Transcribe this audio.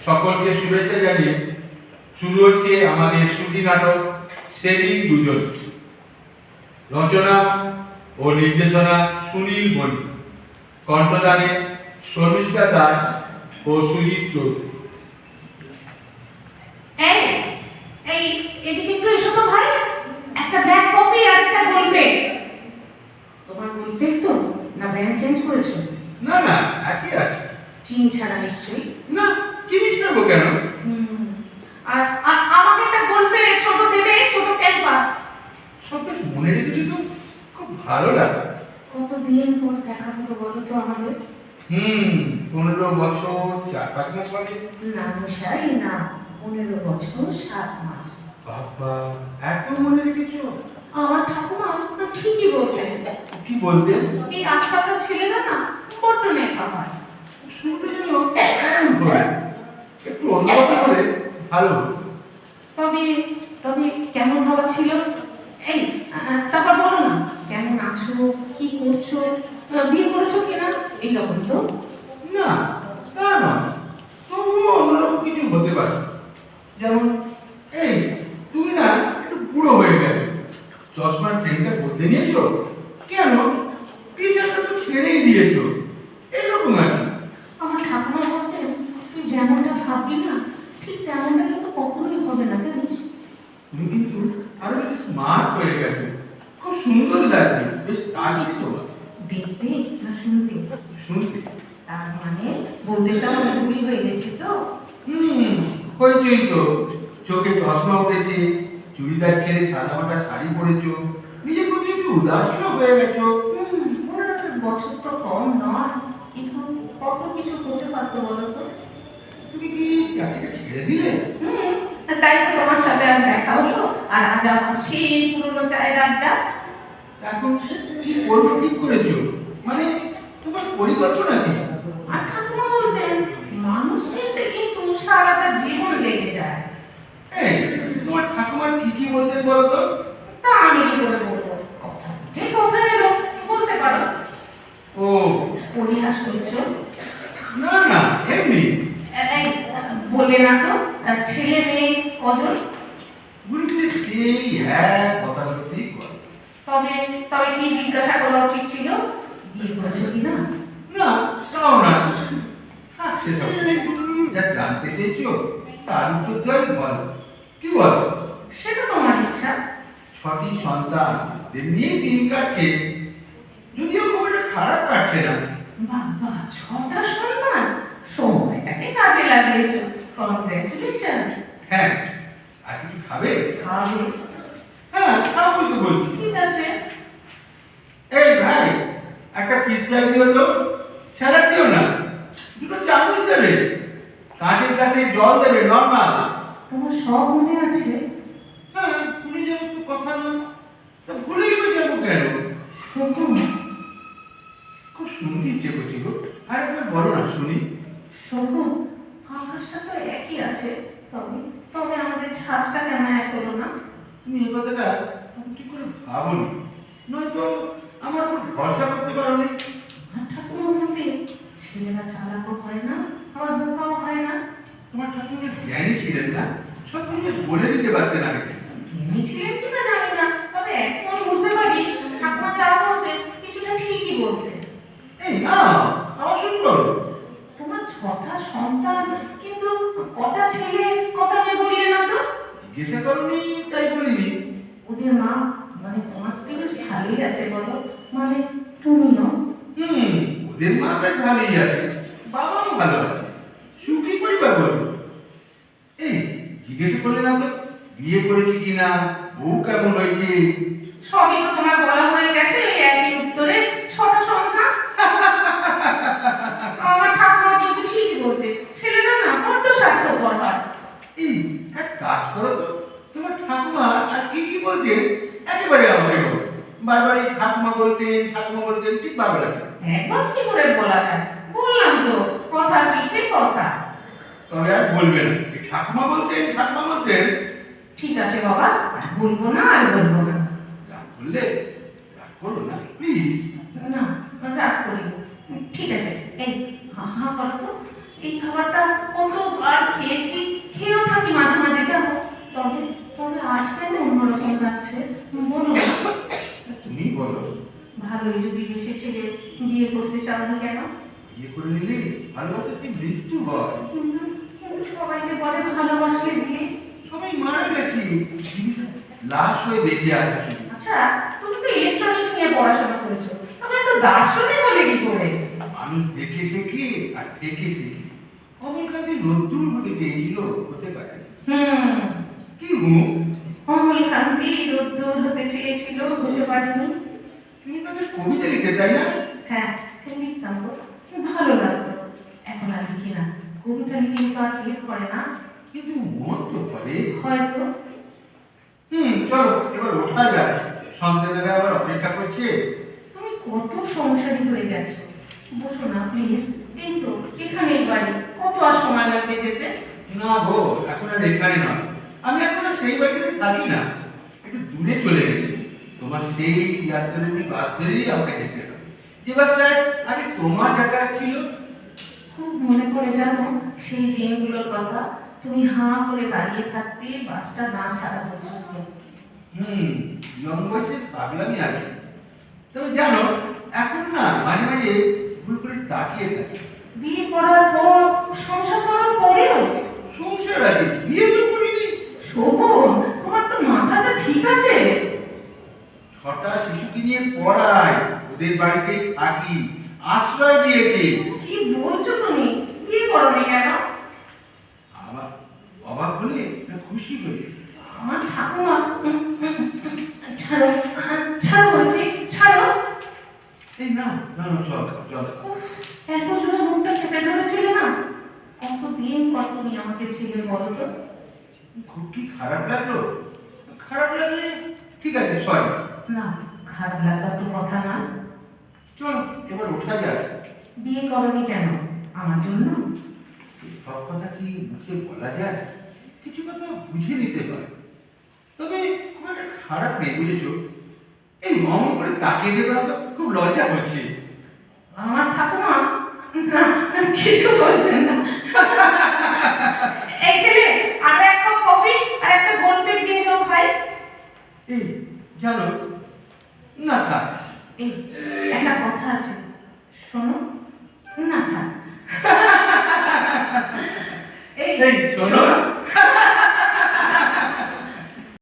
সকলকে শুভেচ্ছা জানিয়ে শুরু হচ্ছে আমাদের শ্রুতি নাটক সেদিন দুজন। রচনা ও নির্দেশনা সুনীল বণিক, কণ্ঠদানে শর্মিষ্ঠা দাস ও সুজিত চৌধুরী। এদিকে একটু এসো তো ভাই, একটা ব্ল্যাক কফি আর একটা গোলফেক। তোমার গোলফেক তো না ব্র্যান্ড চেঞ্জ করেছো? না না, একই আছে। চিনি ছাড়া নিশ্চয়ই? না, চিনি ছাড়বো কেন? আর আমাকে একটা গোলফেক ছোট দেবে, ছোট ক্যাম্পার। সব বেশ মনে রেখেছি তো, খুব ভালো লাগে। কতদিন পর দেখা হলো বলো তো আমাদের? 15 বছর 4-5 মাস আগে। না মশাই না, 15 বছর 7 মাস। বাবা, এত মনে রেখেছো? আমার ঠাকুমা ঠিকই বলতেন। কি বলতেন? এই আজকালকার ছেলেরা না বড্ড নেকা হয়। শুনতে যেন কেমন করে, একটু অন্যরকম করে ভালো। তবে তবে কেমন হওয়া ছিল? এই তারপর বলো না, কেমন আছো, কি করছো, বিয়ে করেছো কিনা, এইরকম তো? না, তা নয়, তবুও অন্যরকম কিছু হতে পারে। যেমন এই, তুমি না একটু বুড়ো হয়ে গেলে, চশমার ফ্রেমটা বদলে নিয়েছো কেন? টিচারটা তো ছেড়েই দিয়েছো, এরকম আর কি। আমার ঠাকুমা বলতেন, তুই যেমনটা ভাববি না ঠিক তেমনটা কিন্তু কখনোই হবে না, জানিস? তুমি কিন্তু আরো বেশি স্মার্ট হয়ে গেছো, খুব সুন্দর লাগছে, বেশ তাড়ি তোমার। দেখতে না শুনতে? শুনতে। তার মানে বলতে চাও আমি বুড়ি হয়ে গেছি তো? হয়েছই তো, চোখে চশমা উঠেছে, চুড়িদার ছেড়ে সাদামাটা শাড়ি পরেছো, নিজের প্রতি একটু উদাসীন হয়ে গেছো। 15 বছর তো কম নয়, কিন্তু কত কিছু করতে পারতো বলো তো? তুমি কি চাকরিটা ছেড়ে দিলে? তাই তো তোমার সাথে আজ দেখা হলো, আর আজ আমার সেই পুরনো চায়ের আড্ডা। এখন কি করবে ঠিক করেছো? মানে তোমার পরিকল্পনা কি? আর ঠাকুমা বলতেন, মানুষ চিনতে কিন্তু সারাটা জীবন লেগে যায়। এই, তোমার ঠাকুমার কি কি বলতেন বলো তো? তা আমি কি করে বলবো? কথা যে কথা এলো বলতে পারো। ও, পরিহাস করছো? না না, এমনি। এই বললে না তো, ছেলে মেয়ে কজন? ঘুরিতে সেই এক কথা সত্যি করে। তবে তবে কি জিজ্ঞাসা করা উচিত ছিল, বিয়ে করেছো কিনা? না, তাও না। সেসব যা জানতে চেয়েছো তার উত্তর দেওয়াই বলো। কি বলো? সেটা তোমার ইচ্ছা। 6টি সন্তান নিয়েই দিন কাটছে, যদিও খুব একটা খারাপ কাটছে না। বাবা, 6টা সন্তান! সময়টাকে কাজে লাগিয়েছো, কংগ্রেচুলেশন। হ্যাঁ, আর কিছু খাবে? খাবে? হ্যাঁ, খাবো তো বলছি। ঠিক আছে। এই ভাই, একটা ফিশ ফ্রাই দিও তো, স্যালাড দিও না, 2টো চামচ দেবে, কাঁচের গ্লাসে জল দেবে নর্মাল। তোমার সব মনে আছে? হ্যাঁ, ভুলে যাবো তো কথা না, তা ভুলেই বা যাবো কেন? সত্য? খুব শুনতে ইচ্ছে করছি গো, আর একবার বলো না শুনি। শোনো, আকাশটা তো একই আছে, তবে তবে আমাদের ছাদটা কেন এক হলো না? তুমি এই কথাটা তখন ঠিক করে ভাবোনি, নয়তো আমার উপর ভরসা করতে পারো নি। আর ঠাকুমা বলতেন, ছেলেরা চালাকও হয় না, আবার বোকাও হয় না। তোমার ঠাকুর জ্ঞানী ছিলেন না, সব কিছু বলে দিতে পারতেন আগে থেকে। তিনি ছিলেন কিনা জানি না, তবে এখন বুঝতে পারি ঠাকুমা যা বলতেন কিছুটা ঠিকই বলতেন। এই না, আবার শুরু করো। তোমার 6টা সন্তান, কিন্তু কটা ছেলে কটা মেয়ে বললে না তো? জিজ্ঞাসা করনি তাই বলিনি। ওদের মা, মানে তোমার স্ত্রী বেশ ভালোই আছে বলো, মানে তুমিও? ওদের মা বেশ ভালোই আছে, বাবাও ভালো আছে, সুখী পরিবার বলো। এই, জিজ্ঞাসা করলে না তো বিয়ে করেছি কিনা, বউ কেমন হয়েছে? সবই তো তোমার বলা হয়ে গেছে ওই একই উত্তরে, 6টা সন্তান। আমার ঠাকুমা কিন্তু ঠিকই বলতে, ছেলেরা না বড্ড স্বার্থপর হয়। এই, এক কাজ করো তো, তোমার ঠাকুমা আর কি কি বলতেন একেবারে আমাকে বলো। বারবার এই ঠাকুমা বলতেন, ঠিক ভালো লাগে। একবার কি করে বলা যায়? বললাম তো, কথা পিঠে কথা। তবে আর বলবে না, এই ঠাকুমা বলতেন। ঠিক আছে বাবা, আর বলবো না, আর বলবো না। রাগ করলে রাগ করো না প্লিজ। না, রাগ করি। ঠিক আছে, এই হা হা করো তো। এই খাবারটা কতবার খেয়েছি, খেয়েও থাকি মাঝে মাঝে যাবো। তবে তবে আজ কেন অন্যরকম লাগছে বলো না। তুমি বলো। ভালোই যদি বেশি ছেলে বিয়ে করতে চাও না কেন? বিয়ে করে নিলে ভালোবাসা কি মৃত্যু হয়? কিন্তু কিন্তু সবাই যে বলে ভালোবাসলে বিয়ে। সবাই মারা গেছে, লাশ হয়ে বেঁচে আছে শুধু। আচ্ছা, তুমি তো ইলেকট্রনিক্স নিয়ে পড়াশোনা করেছো, তবে এত দার্শনিক হলে কি করে? মানুষ দেখে শেখে আর দেখে শেখে। অমলকান্তি রোদ্দুর হতে চেয়েছিল, হতে পারে। কি মুখ? অমলকান্তি রোদ্দুর হতে চেয়েছিল, হতে পারেনি। তুমি তাদের কবিতা লিখতে, তাই না? হ্যাঁ, লিখতাম গো, ভালো লাগতো। এখন আর লিখি না, কবিতা লিখে তো আর কেউ করে না। কিন্তু মন তো করে। হয়তো। চলো এবার ওঠা যায়, সন্তানেরা আবার অপেক্ষা করছে। তুমি কত সংসারী হয়ে গেছো, বসো না প্লিজ। এই তো এখানেই বাড়ি, কত আর সময় লাগবে যেতে? না গো, এখন আর এখানে নয়। আমি এখন আর সেই বাড়িতে থাকি না, একটু দূরে চলে গেছি। তোমার সেই তিয়াত্তরের বাস ধরেই আমাকে যেতে হবে, যে বাসটায় আগে তোমার যাতায়াত ছিল। খুব মনে পড়ে জানো সেই দিনগুলোর কথা। তুমি হাঁ করে দাঁড়িয়ে থাকতে বাসটা না ছাড়া পর্যন্ত। ইয়ং বয়সে পাগলামি আছে। তবে জানো, এখন না মাঝে মাঝে ভুল করে তাকিয়ে থাকি। বিয়ে করার পর, সংসার করার পরেও? সংসার আছে, বিয়ে তো করিনি। শোভন, তোমার তো মাথাটা ঠিক আছে? 6টা শিশুকে নিয়ে পড়াই, ওদের বাড়িতেই থাকি, আশ্রয় দিয়েছে। কি বলছো তুমি? বিয়ে করোনি কেন? আবার অবাক হলে না খুশি হলে? আমার ঠাকুমা, ছাড়ো, ছাড়ো বলছি, ছাড়ো। এই না না না, চল চল। উফ, এত জোরে মুখটা চেপে ধরেছিলে না? কতদিন পর তুমি আমাকে ছিলে বলো তো? খুব কি খারাপ লাগলো? খারাপ লাগলে ঠিক আছে, সরি। না, খারাপ লাগা তো কথা না। চল এবার ওঠা যাক। বিয়ে করোনি কেন? আমার জন্য? সব কথা কি মুখে বলা যায়? কিছু কথা বুঝে নিতে পারে। তবে খুব একটা খারাপ নেই, বুঝেছো? এই অমন করে তাকিয়ে দেবে না তো, খুব লজ্জা হচ্ছে। আমার ঠাকুমা না, কিছু বলতেন না। এই ছেলে, আর এক কাপ কফি আর একটা গোল প্লেট দিয়ে যাও ভাই। এই জানো, না থাক। এই একটা কথা আছে, শোনো। না থাক। এই শোনো।